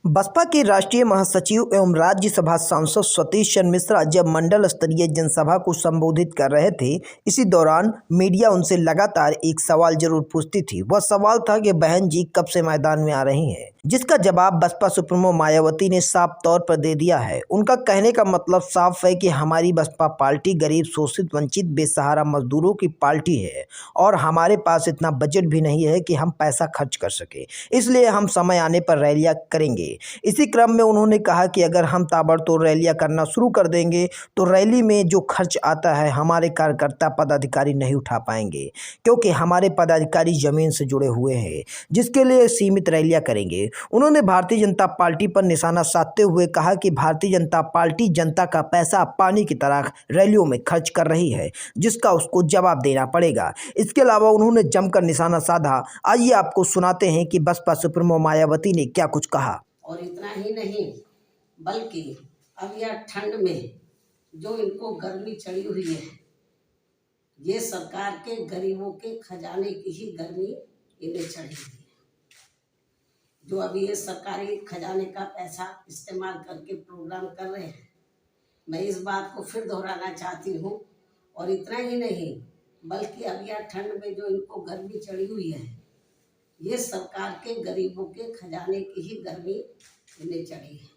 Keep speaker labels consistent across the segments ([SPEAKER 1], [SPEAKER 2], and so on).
[SPEAKER 1] बसपा के राष्ट्रीय महासचिव एवं राज्यसभा सांसद सतीश चंद्र मिश्रा जब मंडल स्तरीय जनसभा को संबोधित कर रहे थे, इसी दौरान मीडिया उनसे लगातार एक सवाल जरूर पूछती थी। वह सवाल था कि बहन जी कब से मैदान में आ रही हैं, जिसका जवाब बसपा सुप्रीमो मायावती ने साफ तौर पर दे दिया है। उनका कहने का मतलब साफ है कि हमारी बसपा पार्टी गरीब, शोषित, वंचित, बेसहारा मजदूरों की पार्टी है और हमारे पास इतना बजट भी नहीं है कि हम पैसा खर्च कर सके, इसलिए हम समय आने पर रैलियां करेंगे। इसी क्रम में उन्होंने कहा कि अगर हम ताबड़तोड़ रैलियां करना शुरू कर देंगे तो रैली में जो खर्च आता है हमारे कार्यकर्ता पदाधिकारी नहीं उठा पाएंगे, क्योंकि हमारे पदाधिकारी जमीन से जुड़े हुए हैं, जिसके लिए सीमित रैलियां करेंगे। उन्होंने भारतीय जनता पार्टी पर निशाना साधते हुए कहा कि भारतीय जनता पार्टी जनता का पैसा पानी की तरह रैलियों में खर्च कर रही है, जिसका उसको जवाब देना पड़ेगा। इसके अलावा उन्होंने जमकर निशाना साधा। आइए आपको सुनाते हैं कि बसपा सुप्रीमो मायावती ने क्या कुछ कहा।
[SPEAKER 2] और इतना ही नहीं, बल्कि अब यह ठंड में जो इनको गर्मी चढ़ी हुई है, ये सरकार के गरीबों के खजाने की ही गर्मी इन्हें चढ़ी हुई है। जो अभी ये सरकारी खजाने का पैसा इस्तेमाल करके प्रोग्राम कर रहे हैं, मैं इस बात को फिर दोहराना चाहती हूँ। और इतना ही नहीं, बल्कि अब यह ठंड में जो इनको गर्मी चढ़ी हुई है, ये सरकार के गरीबों के खजाने की ही गर्मी इन्हें चढ़ी है।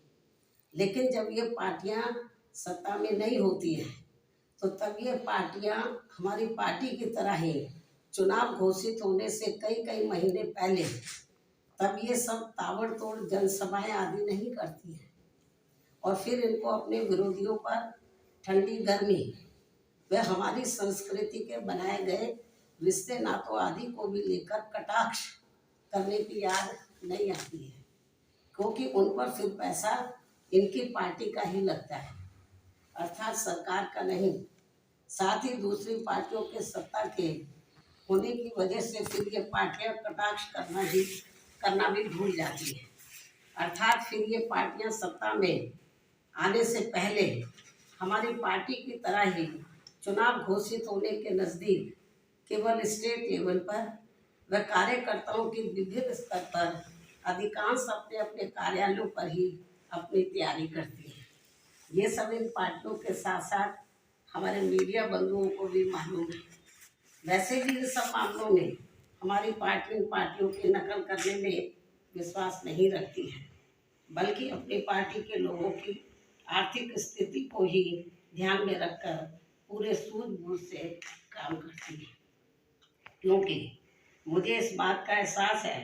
[SPEAKER 2] लेकिन जब ये पार्टियां सत्ता में नहीं होती हैं, तो तब ये पार्टियां हमारी पार्टी की तरह ही चुनाव घोषित होने से कई कई महीने पहले तब ये सब ताबड़तोड़ जनसभाएं आदि नहीं करती हैं और फिर इनको अपने विरोधियों पर ठंडी गर्मी व हमारी संस्कृति के बनाए गए रिश्ते नातों आदि को भी लेकर कटाक्ष करने की याद नहीं आती है, क्योंकि उन पर फिर पैसा इनकी पार्टी का ही लगता है, अर्थात सरकार का नहीं। साथ ही दूसरी पार्टियों के सत्ता के होने की वजह से फिर ये पार्टियां कटाक्ष करना भी भूल जाती है, अर्थात फिर ये पार्टियां सत्ता में आने से पहले हमारी पार्टी की तरह ही चुनाव घोषित होने के नज़दीक केवल स्टेट लेवल पर व कार्यकर्ताओं की विभिन्न स्तर पर अधिकांश अपने अपने कार्यालयों पर ही अपनी तैयारी करती है। ये सब इन पार्टियों के साथ साथ हमारे मीडिया बंधुओं को भी मालूम है। वैसे भी इन सब मामलों में हमारी पार्टी इन पार्टियों की नकल करने में विश्वास नहीं रखती है, बल्कि अपनी पार्टी के लोगों की आर्थिक स्थिति को ही ध्यान में रखकर पूरे सूझबूझ से काम करती है। क्योंकि मुझे इस बात का एहसास है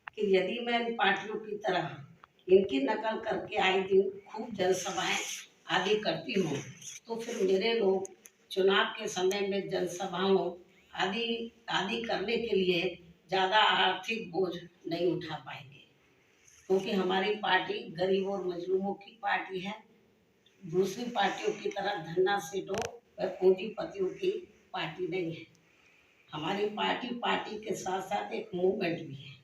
[SPEAKER 2] कि यदि मैं इन पार्टियों की तरह इनकी नकल करके आए दिन खूब जनसभाएं आदि करती हूँ, तो फिर मेरे लोग चुनाव के समय में जनसभाओं आदि करने के लिए ज़्यादा आर्थिक बोझ नहीं उठा पाएंगे, क्योंकि हमारी पार्टी गरीबों और मजलूमों की पार्टी है। दूसरी पार्टियों की तरह धन्ना सेठों व पूंजीपतियों की पार्टी नहीं है। हमारी पार्टी के साथ साथ एक मूवमेंट भी है।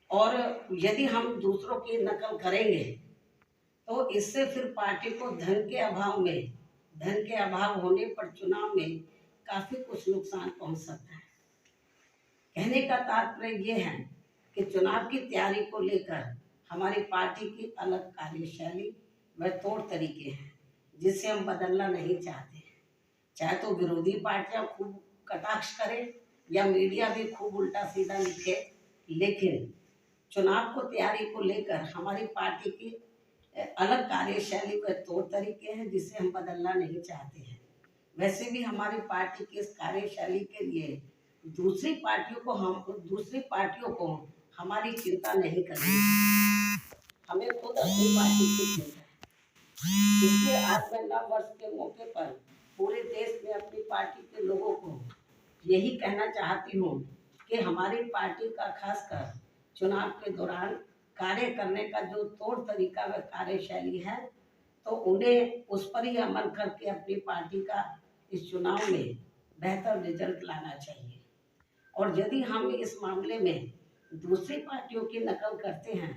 [SPEAKER 2] और यदि हम दूसरों की नकल करेंगे तो इससे फिर पार्टी को धन के अभाव होने पर चुनाव में काफी कुछ नुकसान पहुंच सकता है। कहने का तात्पर्य ये है कि चुनाव की तैयारी को लेकर हमारी पार्टी की अलग कार्यशैली व तौर तरीके हैं, जिसे हम बदलना नहीं चाहते हैं। चाहे तो विरोधी पार्टियां खूब कटाक्ष करें या मीडिया भी खूब उल्टा सीधा लिखे, लेकिन चुनाव को तैयारी को लेकर हमारी पार्टी की अलग कार्यशैली व तौर तरीके हैं, जिसे हम बदलना नहीं चाहते हैं। वैसे भी हमारी पार्टी की इस कार्यशैली के लिए दूसरी पार्टियों को हमारी चिंता नहीं करनी, हमें खुद अपनी पार्टी की चिंता है। इसलिए आज मैं नव वर्ष के मौके पर पूरे देश में अपनी पार्टी के लोगों को यही कहना चाहती हूँ कि हमारी पार्टी का खासकर चुनाव के दौरान कार्य करने का जो तौर तरीका व कार्यशैली है, तो उन्हें उस पर ही अमल करके अपनी पार्टी का इस चुनाव में बेहतर रिजल्ट लाना चाहिए। और यदि हम इस मामले में दूसरी पार्टियों की नकल करते हैं,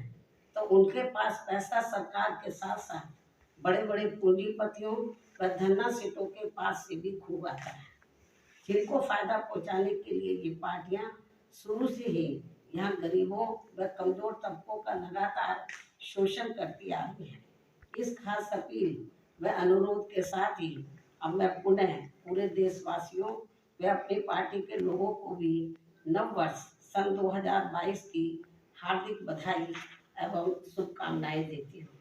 [SPEAKER 2] तो उनके पास पैसा सरकार के साथ साथ बड़े बड़े पूंजीपतियों व धन्ना सेठों के पास से भी खूब आता है, जिनको फायदा पहुंचाने के लिए ये पार्टियां शुरू से ही यहाँ गरीबों व कमजोर तबकों का लगातार शोषण करती आ रही है। इस खास अपील व अनुरोध के साथ ही अब मैं पुनः पूरे देशवासियों व अपनी पार्टी के लोगों को भी नव वर्ष सन 2022 की हार्दिक बधाई एवं शुभकामनाएं देती हूँ।